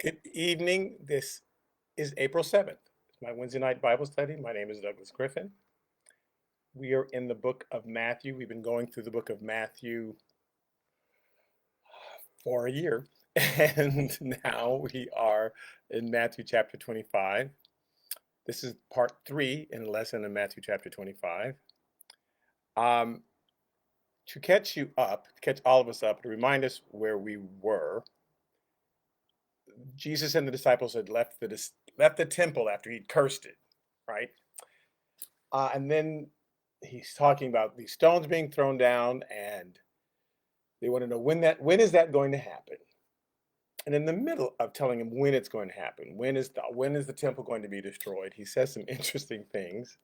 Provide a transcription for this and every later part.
Good evening. This is April 7th. It's my Wednesday night Bible study. My name is Douglas Griffin. We are in the book of Matthew. We've been going through the book of Matthew for a year, and now we are in Matthew chapter 25. This is part 3 in a lesson in Matthew chapter 25. Um, to catch you up, to catch all of us up, to remind us where we were, Jesus and the disciples had left the temple after he'd cursed it, right? And then he's talking about these stones being thrown down, and they want to know when is that going to happen? And in the middle of telling him when it's going to happen, when is the temple going to be destroyed, he says some interesting things.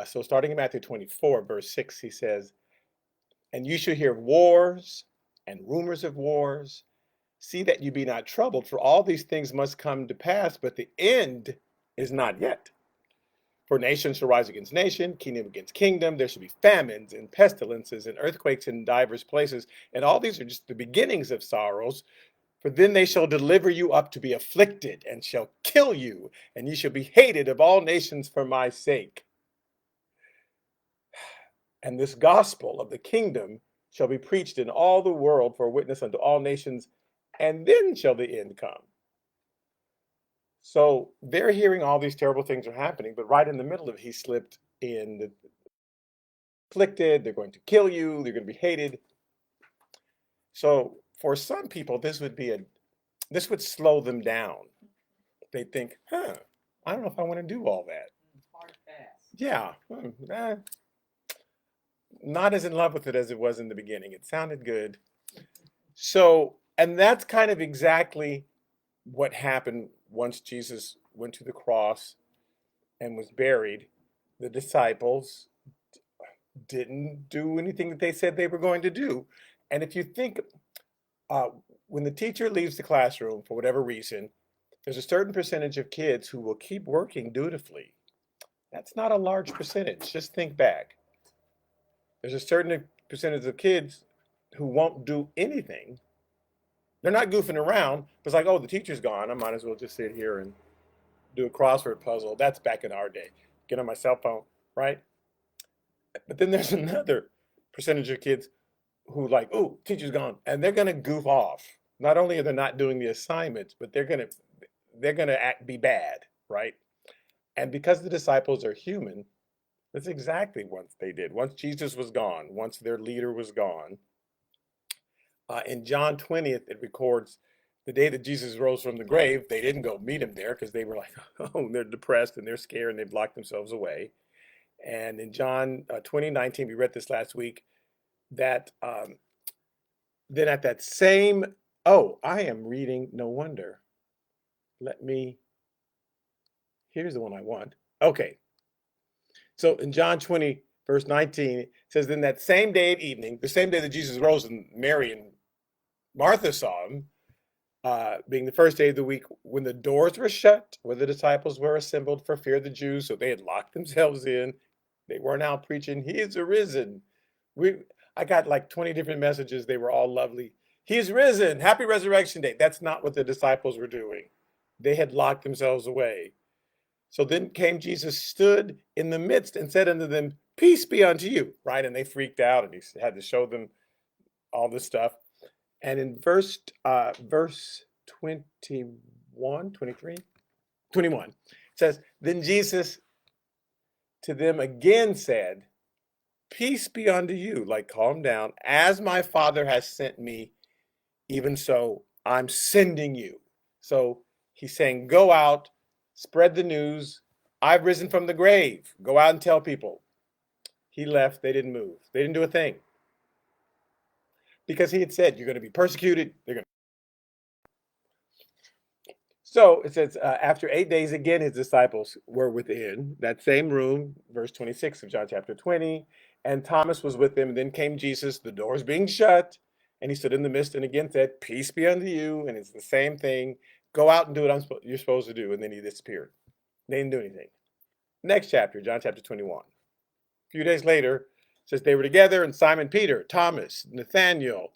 So starting in Matthew 24, verse 6, he says, "And you shall hear of wars and rumors of wars. See that you be not troubled, for all these things must come to pass, but the end is not yet. For nation shall rise against nation, kingdom against kingdom. There shall be famines and pestilences and earthquakes in divers places. And all these are just the beginnings of sorrows. For then they shall deliver you up to be afflicted, and shall kill you, and ye shall be hated of all nations for my sake. And this gospel of the kingdom shall be preached in all the world for a witness unto all nations, and then shall the end come." So they're hearing all these terrible things are happening, but right in the middle of it, he slipped in the afflicted, they're going to kill you, they're going to be hated. So for some people, this would slow them down. They think, I don't know if I want to do all that. Hard pass. Yeah, not as in love with it as it was in the beginning. It sounded good. So, and that's kind of exactly what happened once Jesus went to the cross and was buried. The disciples didn't do anything that they said they were going to do. And if you think, uh, when the teacher leaves the classroom for whatever reason, there's a certain percentage of kids who will keep working dutifully. That's not a large percentage. Just think back. There's a certain percentage of kids who won't do anything. They're not goofing around. It's like, oh, the teacher's gone. I might as well just sit here and do a crossword puzzle. That's back in our day. Get on my cell phone, right? But then there's another percentage of kids who like, oh, teacher's gone, and they're gonna goof off. Not only are they not doing the assignments, but they're gonna be bad, right? And because the disciples are human, that's exactly what they did. Once Jesus was gone, once their leader was gone, in John 20th, it records the day that Jesus rose from the grave. They didn't go meet him there because they were like, oh, they're depressed and they're scared and they've locked themselves away. And in John 20:19, we read this last week, that then at that same, oh, I am reading, no wonder. Let me, here's the one I want. Okay. So in John 20, verse 19, it says, then that same day at evening, the same day that Jesus rose and Mary and Martha saw him, being the first day of the week, when the doors were shut, where the disciples were assembled for fear of the Jews, so they had locked themselves in. They weren't out preaching, he is arisen. I got like 20 different messages. They were all lovely. He's risen. Happy Resurrection Day. That's not what the disciples were doing. They had locked themselves away. So then came Jesus, stood in the midst, and said unto them, peace be unto you, right? And they freaked out, and he had to show them all this stuff. And in verse 21, 23, 21, it says, then Jesus to them again said, peace be unto you, like calm down, as my Father has sent me, even so I'm sending you. So he's saying, go out, spread the news. I've risen from the grave. Go out and tell people. He left. They didn't move. They didn't do a thing. Because he had said, you're going to be persecuted. They're going to. So it says, after 8 days, again, his disciples were within that same room, verse 26 of John chapter 20. And Thomas was with them. And then came Jesus, the doors being shut. And he stood in the midst and again said, peace be unto you. And it's the same thing. Go out and do what you're supposed to do. And then he disappeared. They didn't do anything. Next chapter, John chapter 21. A few days later, it says they were together, and Simon Peter, Thomas, Nathaniel,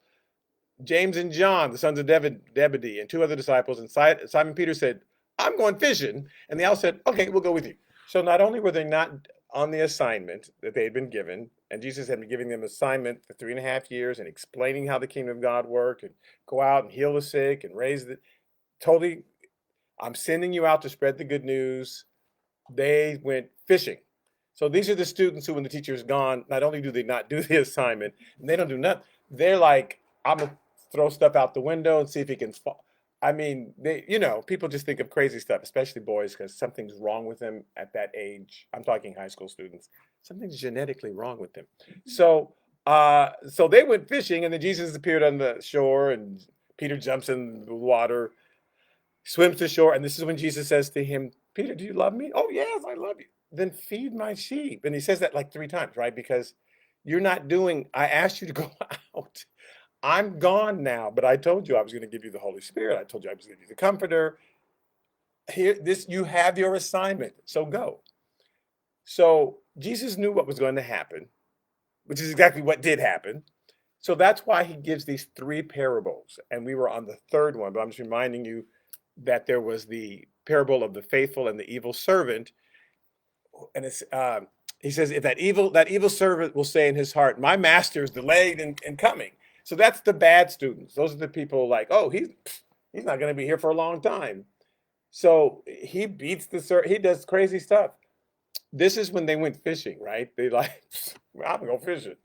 James and John, the sons of Zebedee, and two other disciples. And Simon Peter said, I'm going fishing. And they all said, okay, we'll go with you. So not only were they not on the assignment that they had been given, and Jesus had been giving them assignment for 3.5 years and explaining how the kingdom of God worked and go out and heal the sick and raise the totally, I'm sending you out to spread the good news. They went fishing. So these are the students who, when the teacher is gone, not only do they not do the assignment, and they don't do nothing, they're like, I'm gonna throw stuff out the window and see if he can fall. I mean, people just think of crazy stuff, especially boys, because something's wrong with them at that age. I'm talking high school students. Something's genetically wrong with them. So they went fishing, and then Jesus appeared on the shore, and Peter jumps in the water, swims to shore, and this is when Jesus says to him, Peter, do you love me? Oh, yes, I love you. Then feed my sheep. And he says that like 3 times, right? Because you're not doing, I asked you to go out. I'm gone now, but I told you I was going to give you the Holy Spirit. I told you I was going to give you the Comforter. Here, you have your assignment, so go. So Jesus knew what was going to happen, which is exactly what did happen. So that's why he gives these 3 parables. And we were on the third one, but I'm just reminding you that there was the parable of the faithful and the evil servant. And he says, if that evil servant will say in his heart, my master is delayed in coming. So that's the bad students. Those are the people like, oh, he's not going to be here for a long time. So he beats he does crazy stuff. This is when they went fishing, right? They like, I'm going to go fishing.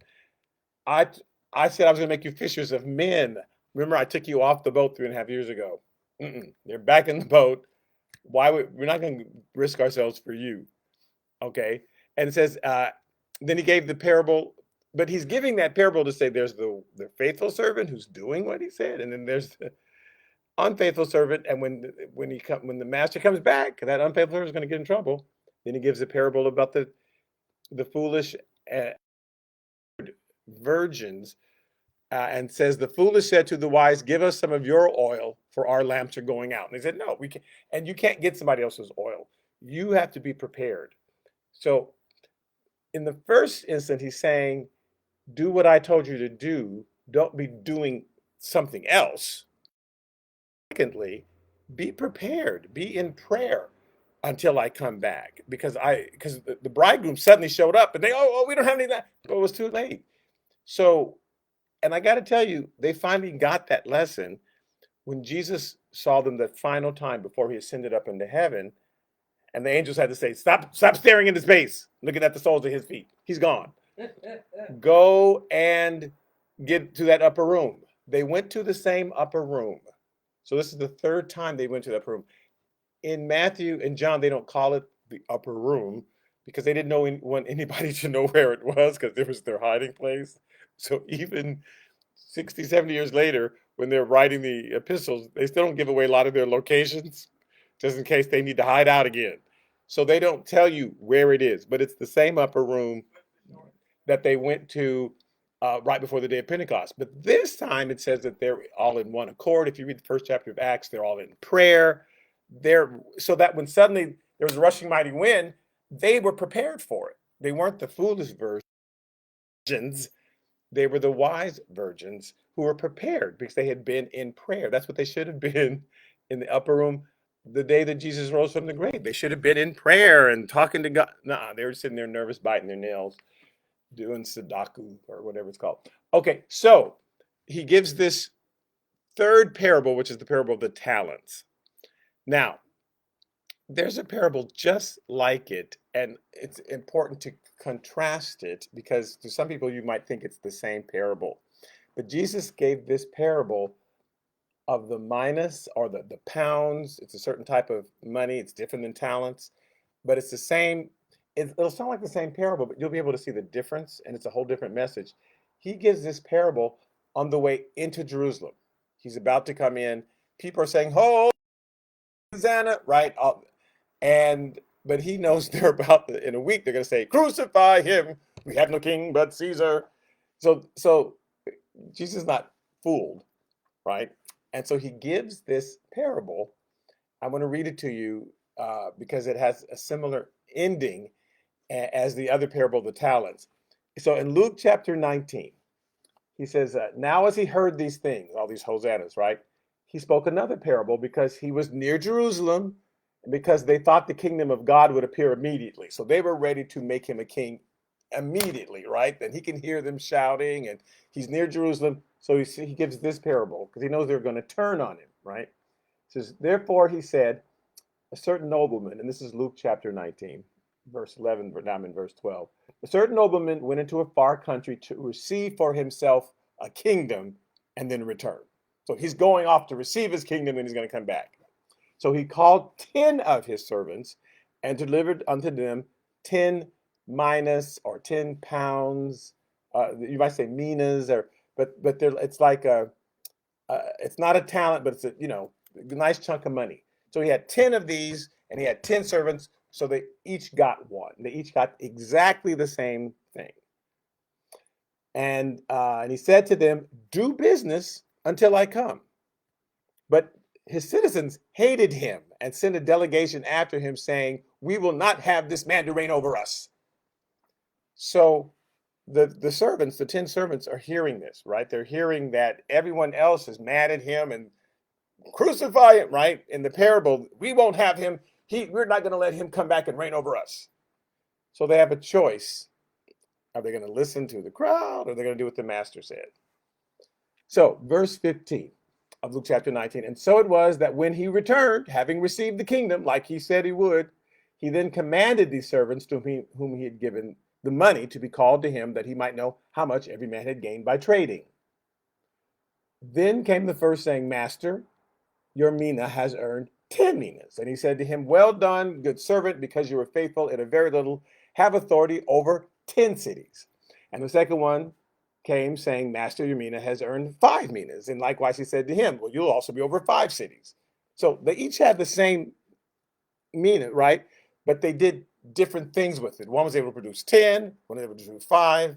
I said I was going to make you fishers of men. Remember, I took you off the boat 3.5 years ago. They're back in the boat. We're not going to risk ourselves for you. Okay. And it says, then he gave the parable, but he's giving that parable to say there's the faithful servant who's doing what he said, and then there's the unfaithful servant. And when the master comes back, that unfaithful servant is going to get in trouble. Then he gives a parable about the foolish virgins, and says, the foolish said to the wise, give us some of your oil, for our lamps are going out. And they said, no, we can't. And you can't get somebody else's oil. You have to be prepared. So in the first instant, he's saying, do what I told you to do. Don't be doing something else. Secondly, be prepared. Be in prayer until I come back. Because the bridegroom suddenly showed up and we don't have any of that. But it was too late. So, and I got to tell you, they finally got that lesson when Jesus saw them the final time before he ascended up into heaven. And the angels had to say, stop staring into space, looking at the soles of his feet. He's gone. Go and get to that upper room. They went to the same upper room. So this is the 3rd time they went to the upper room. In Matthew and John, they don't call it the upper room because they didn't want anybody to know where it was, because it was their hiding place. So even 60, 70 years later, when they're writing the epistles, they still don't give away a lot of their locations, just in case they need to hide out again. So they don't tell you where it is, but it's the same upper room that they went to right before the day of Pentecost. But this time it says that they're all in one accord. If you read the first chapter of Acts, they're all in prayer. So that when suddenly there was a rushing mighty wind, they were prepared for it. They weren't the foolish virgins. They were the wise virgins who were prepared because they had been in prayer. That's what they should have been in the upper room the day that Jesus rose from the grave. They should have been in prayer and talking to God. Nah, they were sitting there nervous, biting their nails, doing Sudoku or whatever it's called. Okay, so he gives this 3rd parable, which is the parable of the talents. Now, there's a parable just like it, and it's important to contrast it because to some people you might think it's the same parable. But Jesus gave this parable of the minas or the pounds. It's a certain type of money. It's different than talents, but it's the same. It'll sound like the same parable, but you'll be able to see the difference, and it's a whole different message. He gives this parable on the way into Jerusalem. He's about to come in. People are saying, "Ho, Hosanna!" Right? But he knows they're in a week. They're going to say, "Crucify him! We have no king but Caesar." So Jesus is not fooled, right? And so he gives this parable. I want to read it to you because it has a similar ending as the other parable of the talents. So in Luke chapter 19, he says, now as he heard these things, all these hosannas, right? He spoke another parable because he was near Jerusalem and because they thought the kingdom of God would appear immediately. So they were ready to make him a king immediately, right? And he can hear them shouting, and he's near Jerusalem. So he gives this parable because he knows they're going to turn on him, right? He says, therefore, he said, a certain nobleman, and this is Luke chapter 19, verse 11, but now I'm in verse 12. A certain nobleman went into a far country to receive for himself a kingdom and then return. So he's going off to receive his kingdom and he's going to come back. So he called 10 of his servants and delivered unto them 10 minas or 10 pounds. You might say minas, but it's like it's not a talent, but it's a nice chunk of money. So he had 10 of these, and he had 10 servants. So they each got one. They each got exactly the same thing. And he said to them, do business until I come. But his citizens hated him and sent a delegation after him saying, we will not have this man to reign over us. So the servants, the 10 servants are hearing this, right? They're hearing that everyone else is mad at him and crucify him, right? In the parable, we won't have him. We're not going to let him come back and reign over us. So they have a choice. Are they going to listen to the crowd, or are they going to do what the master said? So verse 15 of Luke chapter 19. And so it was that when he returned, having received the kingdom, like he said he would, he then commanded these servants to whom he had given the money to be called to him, that he might know how much every man had gained by trading. Then came the first, saying, Master, your mina has earned 10 minas. And he said to him, well done, good servant, because you were faithful in a very little, have authority over 10 cities. And the second one came, saying, Master, your mina has earned 5 minas. And likewise he said to him, well, you'll also be over 5 cities. So they each had the same mina, right? But they did different things with it. One was able to produce 10, one was able to produce 5.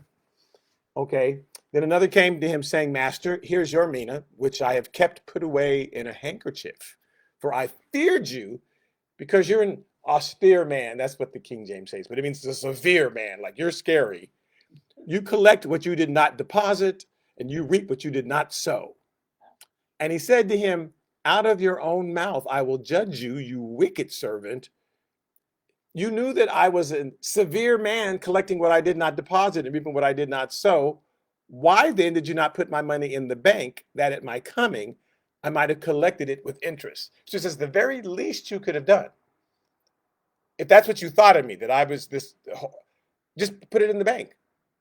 Okay. Then another came to him, saying, Master, here's your mina, which I have kept put away in a handkerchief. For I feared you, because you're an austere man. That's what the King James says, but it means a severe man, like you're scary. You collect what you did not deposit, and you reap what you did not sow. And he said to him, out of your own mouth I will judge you, you wicked servant. You knew that I was a severe man, collecting what I did not deposit and reaping what I did not sow. Why then did you not put my money in the bank, that at my coming I might have collected it with interest? So it says the very least you could have done, if that's what you thought of me, that I was this, just put it in the bank.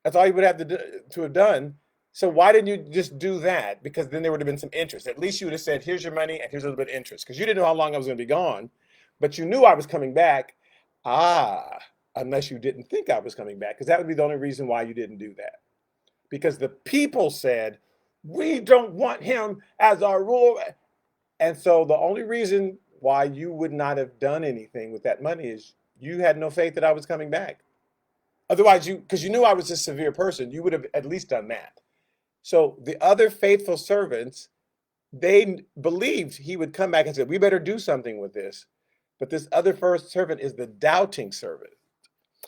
That's all you would have to have done. So why didn't you just do that? Because then there would have been some interest. At least you would have said, here's your money and here's a little bit of interest, because you didn't know how long I was going to be gone, but you knew I was coming back. Unless you didn't think I was coming back, because that would be the only reason why you didn't do that. Because the people said, we don't want him as our ruler. And so the only reason why you would not have done anything with that money is you had no faith that I was coming back. Otherwise, because you knew I was a severe person, you would have at least done that. So the other faithful servants, they believed he would come back and say, we better do something with this. But this other first servant is the doubting servant.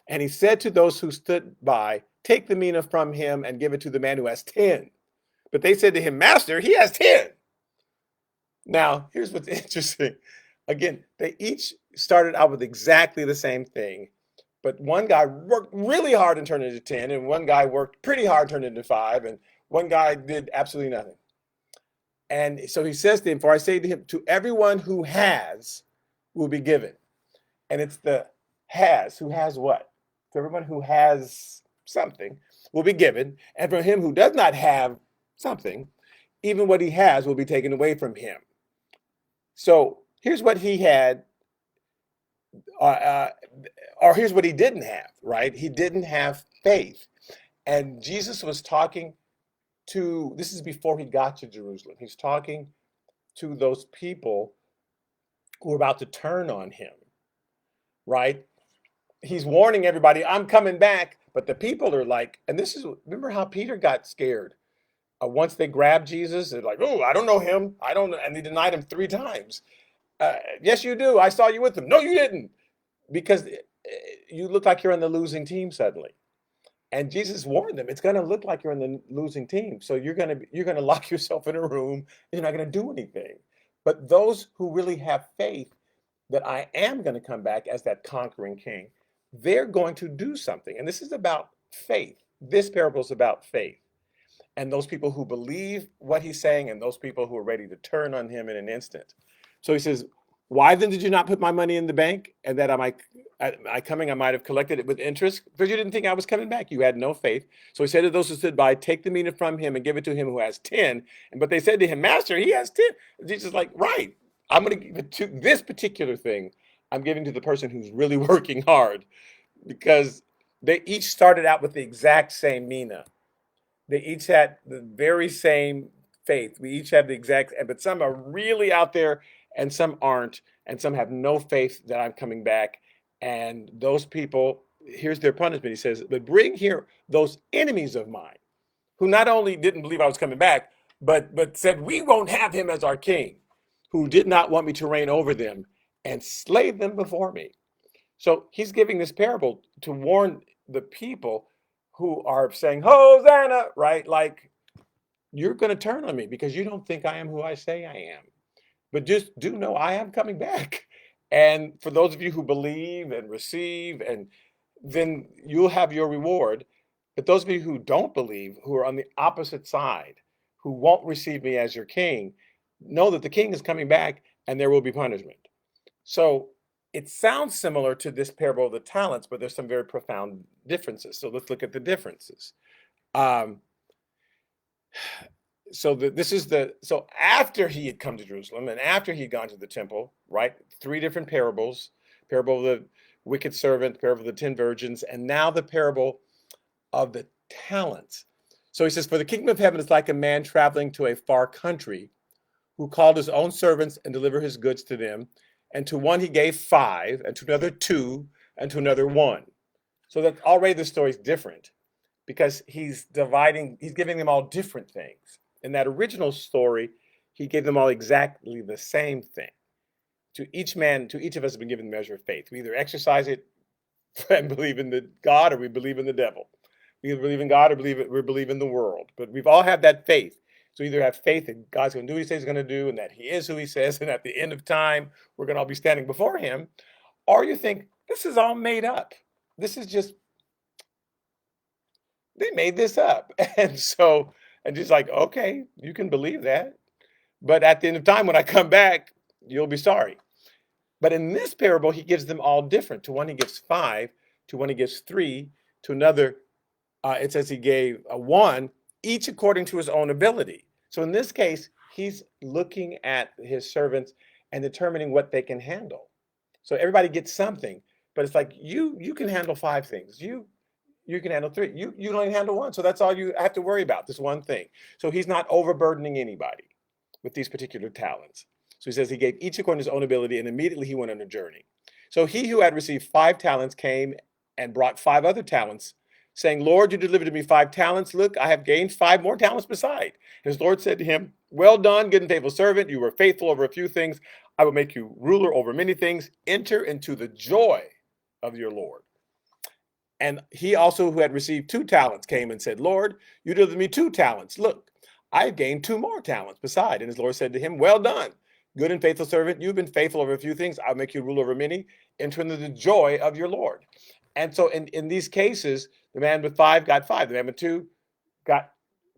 And he said to those who stood by, take the mina from him and give it to the man who has 10. But they said to him, Master, he has 10. Now, here's what's interesting. Again, they each started out with exactly the same thing. But one guy worked really hard and turned it into 10. And one guy worked pretty hard and turned it into 5. And one guy did absolutely nothing. And so he says to him, for I say to him, to everyone who has, will be given. And it's the has, who has what? To everyone who has something will be given. And for him who does not have something, even what he has will be taken away from him. So here's what he had, or here's what he didn't have, right? He didn't have faith. And Jesus was talking to, this is before he got to Jerusalem. He's talking to those people who are about to turn on him, right? He's warning everybody, I'm coming back. But the people are like, and this is, remember how Peter got scared? Once they grabbed Jesus, they're like, oh, I don't know him. I don't know. And they denied him 3 times. Yes, you do. I saw you with him. No, you didn't. Because you look like you're on the losing team suddenly. And Jesus warned them, it's going to look like you're in the losing team. So you're going to lock yourself in a room. You're not going to do anything. But those who really have faith that I am going to come back as that conquering king, they're going to do something. And this is about faith. This parable is about faith. And those people who believe what he's saying and those people who are ready to turn on him in an instant. So he says, why then did you not put my money in the bank? And that I coming, I might have collected it with interest, because you didn't think I was coming back. You had no faith. So he said to those who stood by, take the mina from him and give it to him who has 10. But they said to him, Master, he has 10. And Jesus is like, right, I'm going to give it to this particular thing. I'm giving to the person who's really working hard, because they each started out with the exact same mina. They each had the very same faith. We each have the exact, but some are really out there and some aren't, and some have no faith that I'm coming back. And those people, here's their punishment. He says, but bring here those enemies of mine who not only didn't believe I was coming back, but said, we won't have him as our king, who did not want me to reign over them and slay them before me. So he's giving this parable to warn the people who are saying, Hosanna, right? Like, you're going to turn on me because you don't think I am who I say I am. But just do know I am coming back. And for those of you who believe and receive, and then you'll have your reward. But those of you who don't believe, who are on the opposite side, who won't receive me as your king, know that the king is coming back and there will be punishment. So it sounds similar to this parable of the talents, but there's some very profound differences. So let's look at the differences. So after he had come to Jerusalem and after he'd gone to the temple, right? 3 different parables: parable of the wicked servant, parable of the 10 virgins, and now the parable of the talents. So he says, for the kingdom of heaven is like a man traveling to a far country, who called his own servants and delivered his goods to them. And to one he gave 5, and to another 2, and to another 1. So that already the story is different, because he's giving them all different things. In that original story, he gave them all exactly the same thing. To each of us has been given a measure of faith. We either exercise it and believe in the God, or we believe in the devil. We either believe in God or we believe in the world. But we've all had that faith. So either have faith that God's going to do what he says he's going to do, and that he is who he says, and at the end of time, we're going to all be standing before him. Or you think, this is all made up. This is just, they made this up. And just like, okay, you can believe that. But at the end of time, when I come back, you'll be sorry. But in this parable, he gives them all different. To one, he gives 5. To one, he gives 3. To another, it says he gave a 1, each according to his own ability. So in this case, he's looking at his servants and determining what they can handle. So everybody gets something, but it's like, you can handle 5 things. You can handle 3. You don't even handle 1. So that's all you have to worry about, this one thing. So he's not overburdening anybody with these particular talents. So he says he gave each according to his own ability, and immediately he went on a journey. So he who had received 5 talents came and brought 5 other talents, saying, Lord, you delivered to me 5 talents. Look, I have gained 5 more talents beside. His Lord said to him, well done, good and faithful servant. You were faithful over a few things. I will make you ruler over many things. Enter into the joy of your Lord. And he also, who had received 2 talents, came and said, Lord, you delivered me 2 talents. Look, I have gained 2 more talents beside. And his Lord said to him, well done, good and faithful servant. You've been faithful over a few things. I'll make you rule over many. Enter into the joy of your Lord. And so in these cases, the man with 5 got 5. The man with 2 got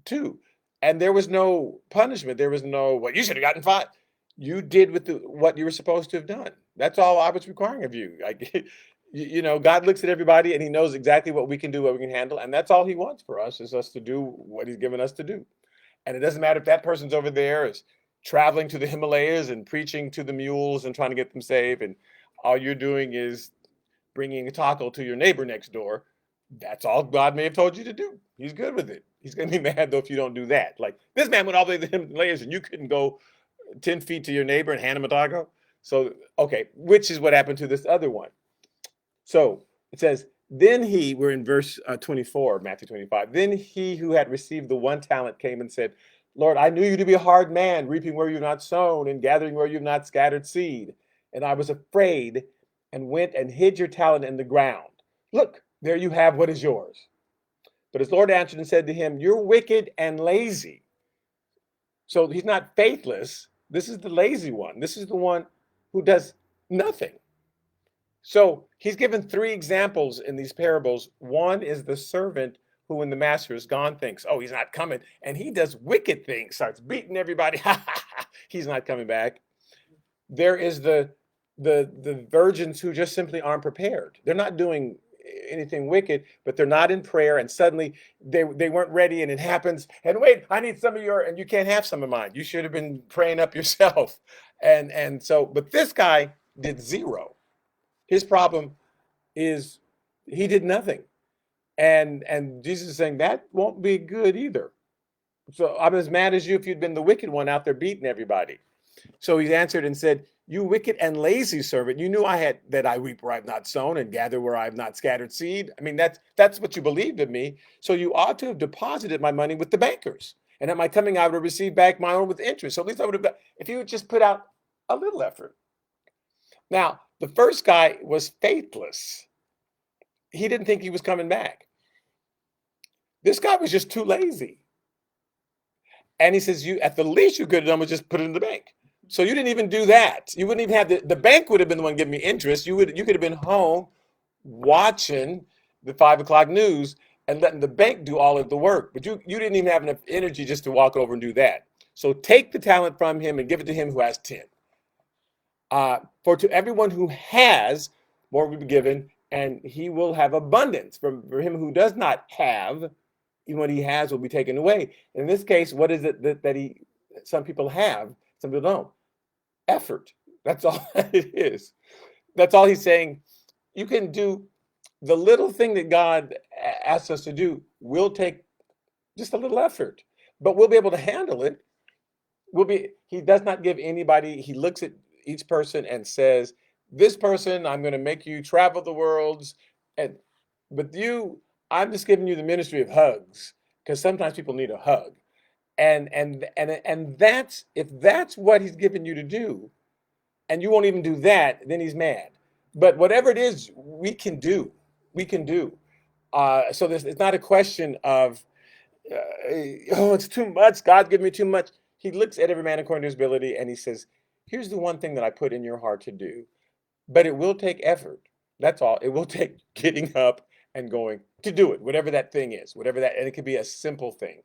2. And there was no punishment. There was no, well, you should have gotten 5. You did with what you were supposed to have done. That's all I was requiring of you. God looks at everybody and he knows exactly what we can do, what we can handle. And that's all he wants for us, is us to do what he's given us to do. And it doesn't matter if that person's over there is traveling to the Himalayas and preaching to the mules and trying to get them saved, and all you're doing is bringing a taco to your neighbor next door. That's all God may have told you to do. He's good with it. He's going to be mad, though, if you don't do that. Like, this man went all the way to the Himalayas and you couldn't go 10 feet to your neighbor and hand him a taco. So, okay, which is what happened to this other one. So it says, then we're in verse 24, Matthew 25. Then he who had received the 1 talent came and said, Lord, I knew you to be a hard man, reaping where you've not sown and gathering where you've not scattered seed. And I was afraid and went and hid your talent in the ground. Look, there you have what is yours. But his Lord answered and said to him, you're wicked and lazy. So he's not faithless. This is the lazy one. This is the one who does nothing. So he's given three examples in these parables. One is the servant who, when the master is gone, thinks, oh, he's not coming. And he does wicked things, starts beating everybody. He's not coming back. There is the virgins who just simply aren't prepared. They're not doing anything wicked, but they're not in prayer, and suddenly they weren't ready, and it happens. And wait, I need some of your, and you can't have some of mine. You should have been praying up yourself. And so, but this guy did zero. His problem is he did nothing. And Jesus is saying that won't be good either. So I'm as mad as you if you'd been the wicked one out there beating everybody. So he answered and said, you wicked and lazy servant, you knew that I reap where I've not sown and gather where I've not scattered seed. I mean, that's what you believed of me. So you ought to have deposited my money with the bankers. And at my coming, I would have received back my own with interest. So at least I would have, if you would just put out a little effort. Now, the first guy was faithless. He didn't think he was coming back. This guy was just too lazy. And he says, you, at the least you could have done was just put it in the bank. So you didn't even do that. You wouldn't even have the bank would have been the one giving me interest. You could have been home watching the 5 o'clock news and letting the bank do all of the work. But you didn't even have enough energy just to walk over and do that. So take the talent from him and give it to him who has 10. For to everyone who has, more will be given, and he will have abundance. For him who does not have, even what he has will be taken away. In this case, what is it that some people have, some people don't? Effort. That's all it is. That's all he's saying. You can do the little thing that God asks us to do. Will take just a little effort, but we'll be able to handle it. He does not give anybody, he looks at each person and says, this person, I'm going to make you travel the worlds. But you, I'm just giving you the ministry of hugs, because sometimes people need a hug. And that's, if that's what he's given you to do, and you won't even do that, then he's mad. But whatever it is, we can do. So it's not a question of, oh, it's too much. God give me too much. He looks at every man according to his ability, and he says, here's the one thing that I put in your heart to do, but it will take effort. That's all. It will take getting up and going to do it, whatever that thing is, and it could be a simple thing.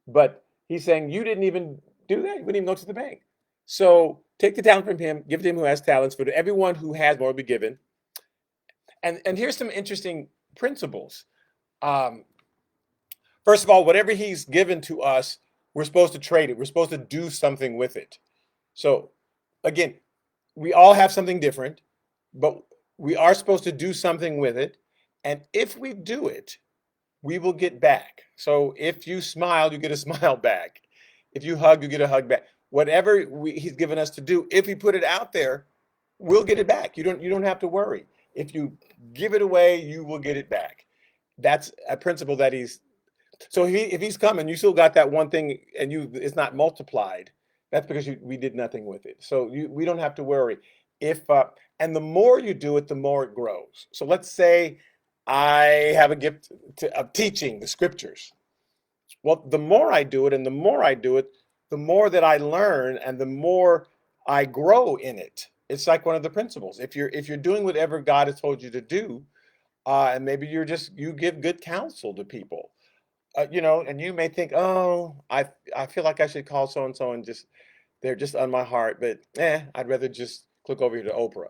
But he's saying, you didn't even do that. You wouldn't even go to the bank. So take the talent from him, give it to him who has talents, for to everyone who has, more will be given. And here's some interesting principles. First of all, whatever he's given to us, we're supposed to trade it. We're supposed to do something with it. So again, we all have something different, but we are supposed to do something with it. And if we do it, we will get back. So if you smile, you get a smile back. If you hug, you get a hug back. Whatever he's given us to do, if we put it out there, we'll get it back. You don't have to worry. If you give it away, you will get it back. That's a principle that so if he's coming, you still got that one thing and it's not multiplied. That's because we did nothing with it. So we don't have to worry. And the more you do it, the more it grows. So let's say I have a gift of teaching the scriptures. Well, the more I do it and the more I do it, the more that I learn and the more I grow in it. It's like one of the principles. If you're doing whatever God has told you to do, and maybe you give good counsel to people, and you may think, oh, I feel like I should call so and so and they're just on my heart, but I'd rather just click over here to Oprah.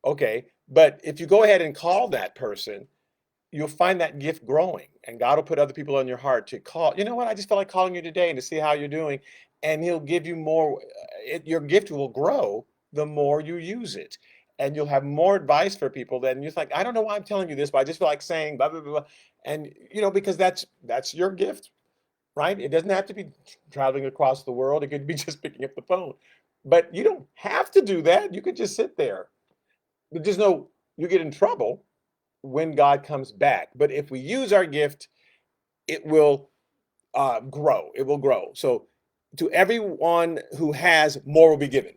Okay, but if you go ahead and call that person, you'll find that gift growing, and God will put other people on your heart to call. You know what? I just felt like calling you today and to see how you're doing, and He'll give you more. Your gift will grow the more you use it, and you'll have more advice for people. Then you're like, I don't know why I'm telling you this, but I just feel like saying blah blah blah, blah. And because that's your gift, right? It doesn't have to be traveling across the world. It could be just picking up the phone, but you don't have to do that. You could just sit there. But just know you get in trouble when God comes back. But if we use our gift, it will grow. It will grow. So to everyone who has, more will be given,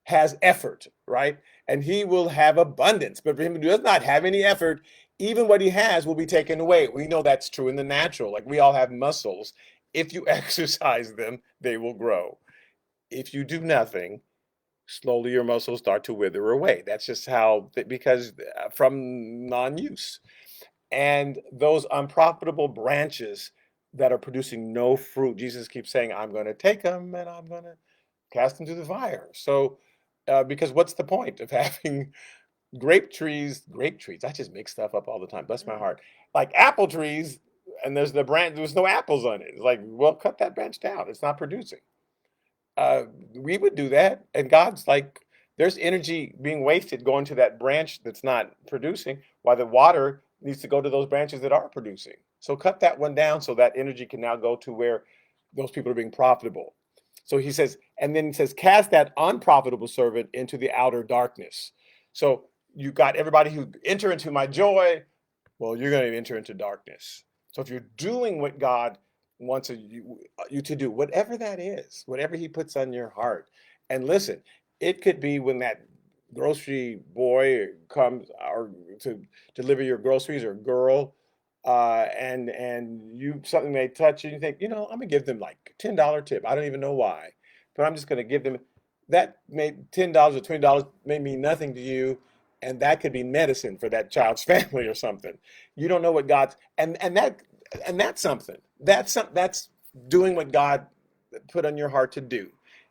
has effort, right? And he will have abundance. But for him who does not have any effort, even what he has will be taken away. We know that's true in the natural. Like we all have muscles. If you exercise them, they will grow. If you do nothing, slowly your muscles start to wither away. That's just how, because from non-use. And those unprofitable branches that are producing no fruit, Jesus keeps saying, I'm going to take them and I'm going to cast them to the fire. So, because what's the point of having grape trees? I just make stuff up all the time. Bless my heart. Like apple trees, and there's the branch, there's no apples on it. It's like, well, cut that branch down. It's not producing. Uh, we would do that. And God's like, there's energy being wasted going to that branch that's not producing, while the water needs to go to those branches that are producing. So cut that one down so that energy can now go to where those people are being profitable. So he says, and then he says, cast that unprofitable servant into the outer darkness. So you got everybody who enter into my joy. Well, you're going to enter into darkness. So if you're doing what God wants you to do, whatever that is, whatever he puts on your heart. And listen, it could be when that grocery boy comes or to deliver your groceries, or girl, and you something may touch you, and you think, you know, I'm gonna give them like $10 tip. I don't even know why, but I'm just gonna give them that. Made $10 or $20 may mean nothing to you, and that could be medicine for that child's family or something. You don't know what God's and that's something. That's doing what God put on your heart to do.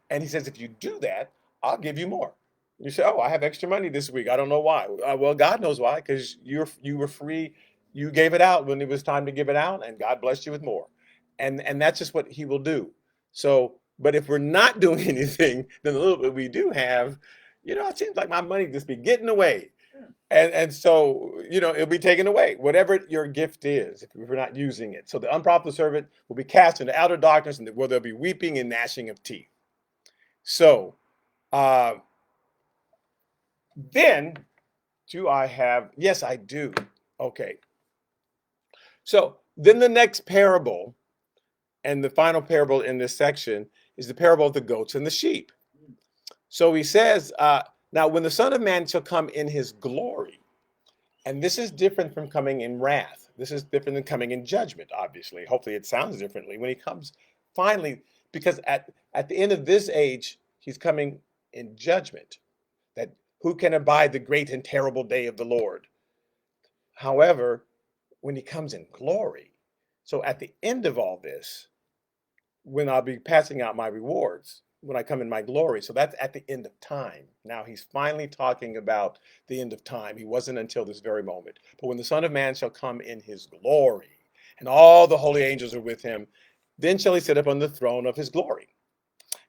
And he says, if you do that, I'll give you more. You say, oh, I have extra money this week. I don't know why. Well, God knows why, because you were free. You gave it out when it was time to give it out, and God blessed you with more. And that's just what he will do. So, but if we're not doing anything, then the little bit we do have, you know, it seems like my money just be getting away. And so, you know, it'll be taken away, whatever your gift is, if we're not using it. So the unprofitable servant will be cast into outer darkness, and where there'll be weeping and gnashing of teeth. So uh, then do I have, yes, I do. Okay. So then the next parable, and the final parable in this section, is the parable of the goats and the sheep. So he says, now when the Son of Man shall come in his glory, and this is different from coming in wrath. This is different than coming in judgment, obviously. Hopefully it sounds differently when he comes finally, because at the end of this age, he's coming in judgment. That who can abide the great and terrible day of the Lord? However, when he comes in glory, so at the end of all this, when I'll be passing out my rewards, when I come in my glory. So that's at the end of time. Now he's finally talking about the end of time. He wasn't until this very moment. But when the Son of Man shall come in his glory, and all the holy angels are with him, then shall he sit up on the throne of his glory.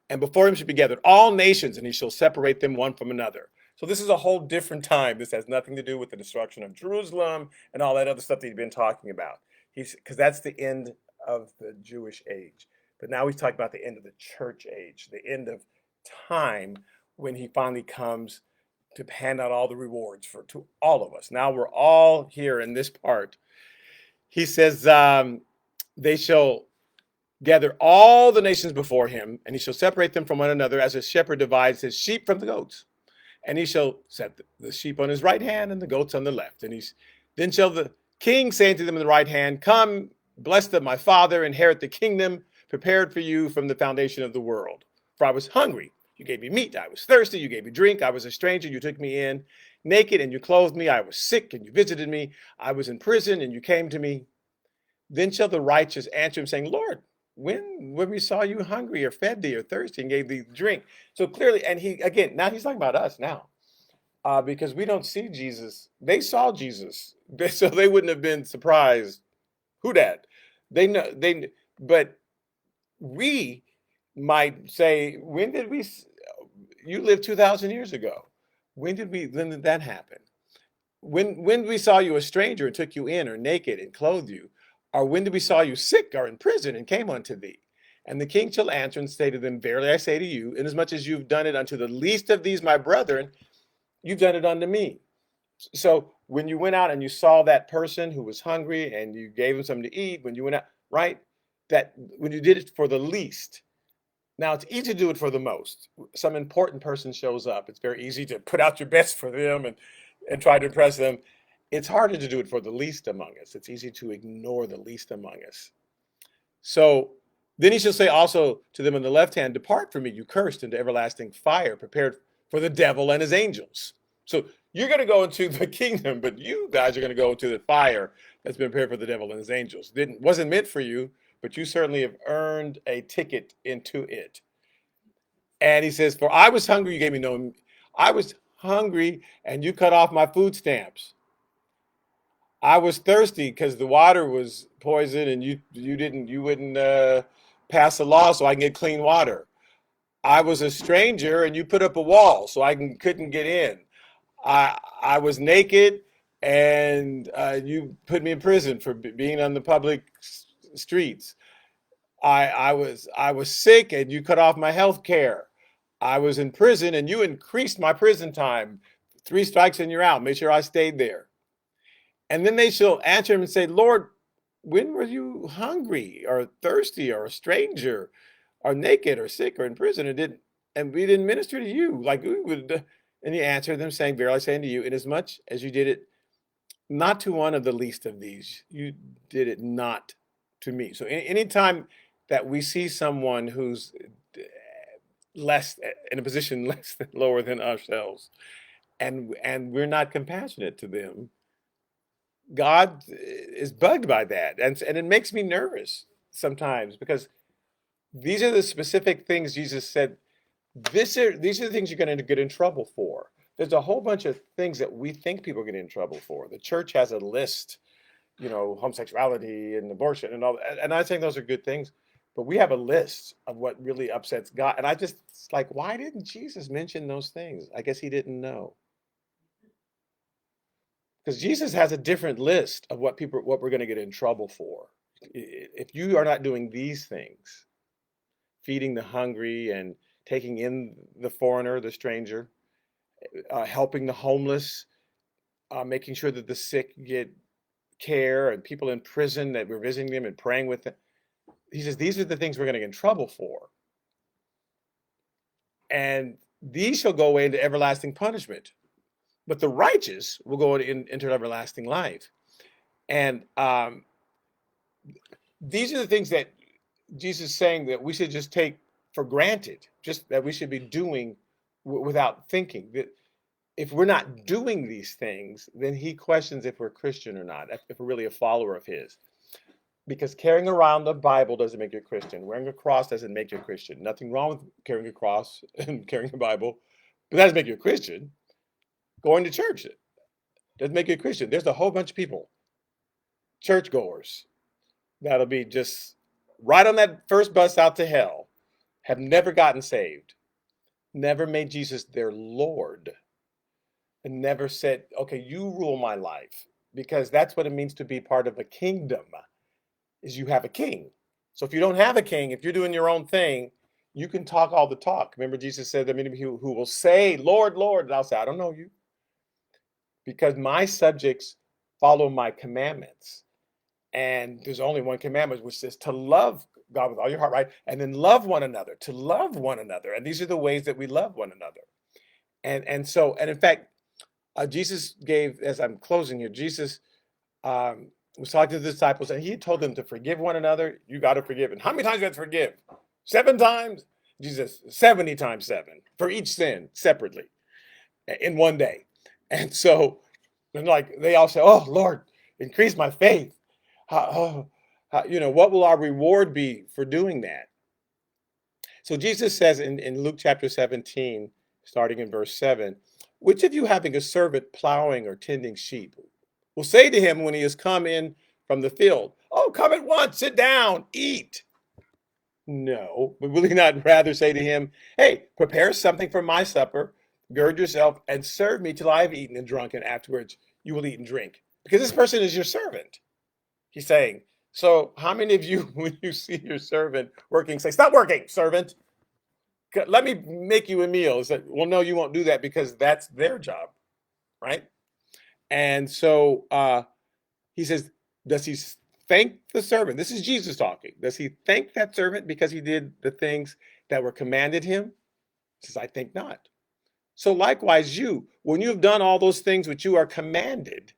And before him shall be gathered all nations, and he shall separate them one from another. So this is a whole different time. This has nothing to do with the destruction of Jerusalem and all that other stuff that he's been talking about. Because that's the end of the Jewish age. But now he's talking about the end of the church age, the end of time, when he finally comes to hand out all the rewards to all of us. Now we're all here in this part. He says, they shall gather all the nations before him, and he shall separate them from one another, as a shepherd divides his sheep from the goats. And he shall set the sheep on his right hand and the goats on the left. And then shall the king say unto them on the right hand, come, blessed of my Father, inherit the kingdom prepared for you from the foundation of the world. For I was hungry, you gave me meat. I was thirsty, you gave me drink. I was a stranger, you took me in. Naked, and you clothed me. I was sick, and you visited me. I was in prison, and you came to me. Then shall the righteous answer him, saying, Lord, when we saw you hungry, or fed thee, or thirsty, and gave thee drink? So clearly, and now he's talking about us now. Because we don't see Jesus. They saw Jesus, so they wouldn't have been surprised. Who that? But we might say, when did you lived 2,000 years ago? When did that happen? When we saw you a stranger and took you in, or naked and clothed you? Or when did we saw you sick or in prison and came unto thee? And the king shall answer and say to them, verily I say to you, inasmuch as you've done it unto the least of these my brethren, you've done it unto me. So when you went out and you saw that person who was hungry and you gave him something to eat, when you went out, right? That when you did it for the least. Now it's easy to do it for the most. Some important person shows up. It's very easy to put out your best for them and try to impress them. it's harder to do it for the least among us. It's easy to ignore the least among us. So then he shall say also to them on the left hand, depart from me, you cursed, into everlasting fire, prepared for the devil and his angels. So you're going to go into the kingdom, but you guys are going to go into the fire that's been prepared for the devil and his angels. Wasn't meant for you, but you certainly have earned a ticket into it. And he says, for I was hungry, you gave me no, I was hungry and you cut off my food stamps. I was thirsty because the water was poison and you wouldn't pass a law so I can get clean water. I was a stranger and you put up a wall so couldn't get in. I was naked and you put me in prison for being on the public streets. I was sick and you cut off my health care. I was in prison and you increased my prison time. 3 strikes and you're out. Make sure I stayed there. And then they shall answer him and say, Lord, when were you hungry or thirsty or a stranger or naked or sick or in prison and we didn't minister to you like we would? And he answered them saying, verily I say unto you, inasmuch as you did it not to one of the least of these, you did it not to me. So anytime that we see someone who's less in a position lower than ourselves, and we're not compassionate to them, God is bugged by that, and it makes me nervous sometimes because these are the specific things Jesus said. These are the things you're going to get in trouble for. There's a whole bunch of things that we think people get in trouble for. The church has a list, homosexuality and abortion and all that. And I think those are good things, but we have a list of what really upsets God. And it's like, why didn't Jesus mention those things? I guess he didn't know. Because Jesus has a different list of what we're going to get in trouble for. If you are not doing these things, feeding the hungry and taking in the foreigner, the stranger, helping the homeless, making sure that the sick get care, and people in prison that we're visiting them and praying with them. He says, these are the things we're going to get in trouble for. And these shall go away into everlasting punishment. But the righteous will go into everlasting life. And these are the things that Jesus is saying that we should just take for granted, just that we should be doing without thinking. That if we're not doing these things, then he questions if we're Christian or not, if we're really a follower of his. Because carrying around the Bible doesn't make you a Christian. Wearing a cross doesn't make you a Christian. Nothing wrong with carrying a cross and carrying the Bible, but that doesn't make you a Christian. Going to church doesn't make you a Christian. There's a whole bunch of people, churchgoers, that'll be just right on that first bus out to hell, have never gotten saved, never made Jesus their Lord, and never said, okay, you rule my life, because that's what it means to be part of a kingdom, is you have a king. So if you don't have a king, if you're doing your own thing, you can talk all the talk. Remember, Jesus said, there are many people who will say, Lord, Lord, and I'll say, I don't know you, because my subjects follow my commandments. And there's only one commandment, which is to love God with all your heart, right? And then love one another, to love one another. And these are the ways that we love one another. And in fact, Jesus gave, as I'm closing here, Jesus was talking to the disciples, and he told them to forgive one another. You got to forgive. And how many times do you have to forgive? 7 times? Jesus, 70 times 7 for each sin separately in one day. And so, they all say, oh, Lord, increase my faith. What will our reward be for doing that? So Jesus says in Luke chapter 17, starting in verse 7, which of you having a servant plowing or tending sheep will say to him when he has come in from the field, oh, come at once, sit down, eat? No, but will he not rather say to him, hey, prepare something for my supper, gird yourself, and serve me till I have eaten and drunk, and afterwards you will eat and drink? Because this person is your servant. He's saying, so how many of you, when you see your servant working, say, stop working, servant. Let me make you a meal. It's like, well, no, you won't do that because that's their job, right? And so he says, does he thank the servant? This is Jesus talking. Does he thank that servant because he did the things that were commanded him? He says, I think not. So likewise, you, when you have done all those things which you are commanded,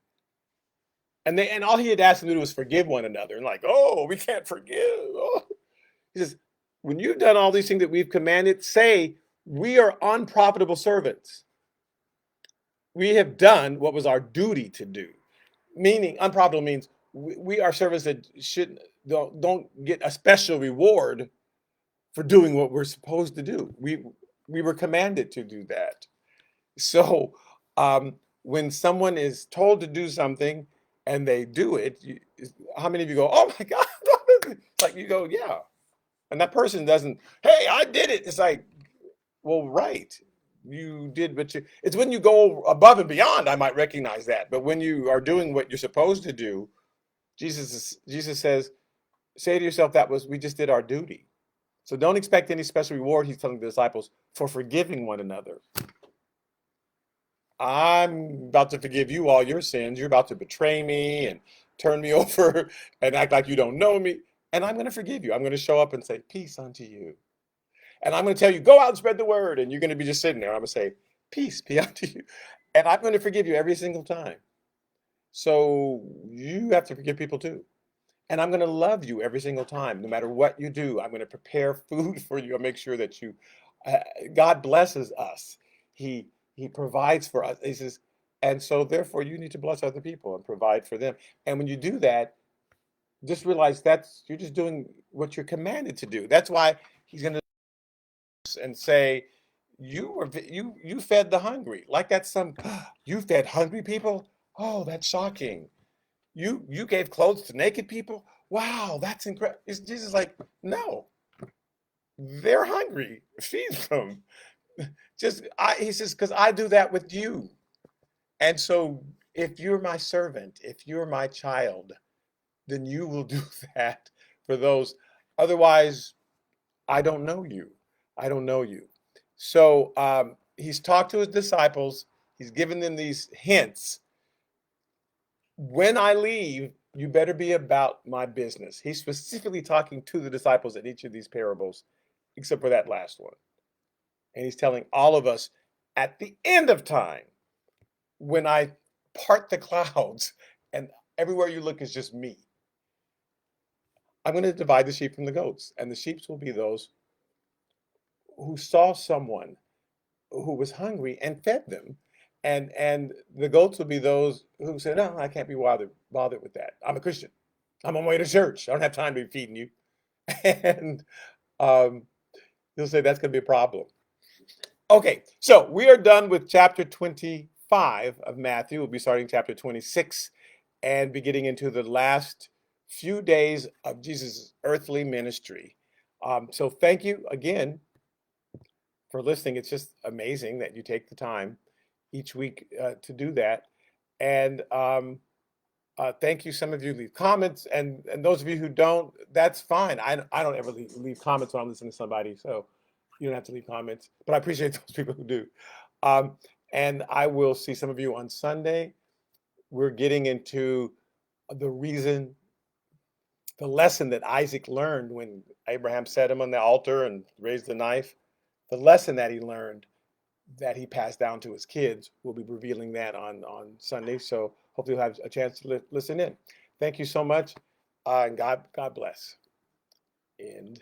And all he had asked them to do was forgive one another. And like, oh, we can't forgive. Oh. He says, when you've done all these things that we've commanded, say, we are unprofitable servants. We have done what was our duty to do. Meaning, unprofitable means we are servants that don't get a special reward for doing what we're supposed to do. We were commanded to do that. So when someone is told to do something and they do it, how many of you go, oh my God? It's like you go, yeah. And that person doesn't, hey, I did it. It's like, well, right. You did, but it's when you go above and beyond, I might recognize that. But when you are doing what you're supposed to do, Jesus says, say to yourself, we just did our duty. So don't expect any special reward, he's telling the disciples, for forgiving one another. I'm about to forgive you all your sins. You're about to betray me and turn me over and act like you don't know me. And I'm going to forgive you. I'm going to show up and say, peace unto you. And I'm going to tell you, go out and spread the word. And you're going to be just sitting there. I'm going to say, peace be unto you. And I'm going to forgive you every single time. So you have to forgive people too. And I'm going to love you every single time, no matter what you do. I'm going to prepare food for you. I'll make sure that God blesses us. He provides for us. He says, and so therefore you need to bless other people and provide for them. And when you do that, just realize you're just doing what you're commanded to do. That's why he's going to and say, you fed the hungry. Like that's you fed hungry people? Oh, that's shocking. You gave clothes to naked people? Wow, that's incredible. Is Jesus like, no, they're hungry. Feed them. He says, because I do that with you. And so if you're my servant, if you're my child, then you will do that for those. Otherwise, I don't know you. I don't know you. So he's talked to his disciples. He's given them these hints. When I leave, you better be about my business. He's specifically talking to the disciples in each of these parables, except for that last one. And he's telling all of us at the end of time, when I part the clouds and everywhere you look is just me, I'm going to divide the sheep from the goats. And the sheep will be those who saw someone who was hungry and fed them. And the goats will be those who said, no, I can't be bothered with that. I'm a Christian. I'm on my way to church. I don't have time to be feeding you. And he'll say that's going to be a problem. Okay, so we are done with chapter 25 of Matthew. We'll be starting chapter 26 and be getting into the last few days of Jesus' earthly ministry. So thank you again for listening. It's just amazing that you take the time each week to do that. And thank you. Some of you leave comments, and those of you who don't, that's fine. I don't ever leave comments when I'm listening to somebody, so you don't have to leave comments. But I appreciate those people who do. And I will see some of you on Sunday. We're getting into the lesson that Isaac learned when Abraham set him on the altar and raised the knife. The lesson that he learned that he passed down to his kids. We'll be revealing that on Sunday. So hopefully you'll have a chance to listen in. Thank you so much. And God bless. And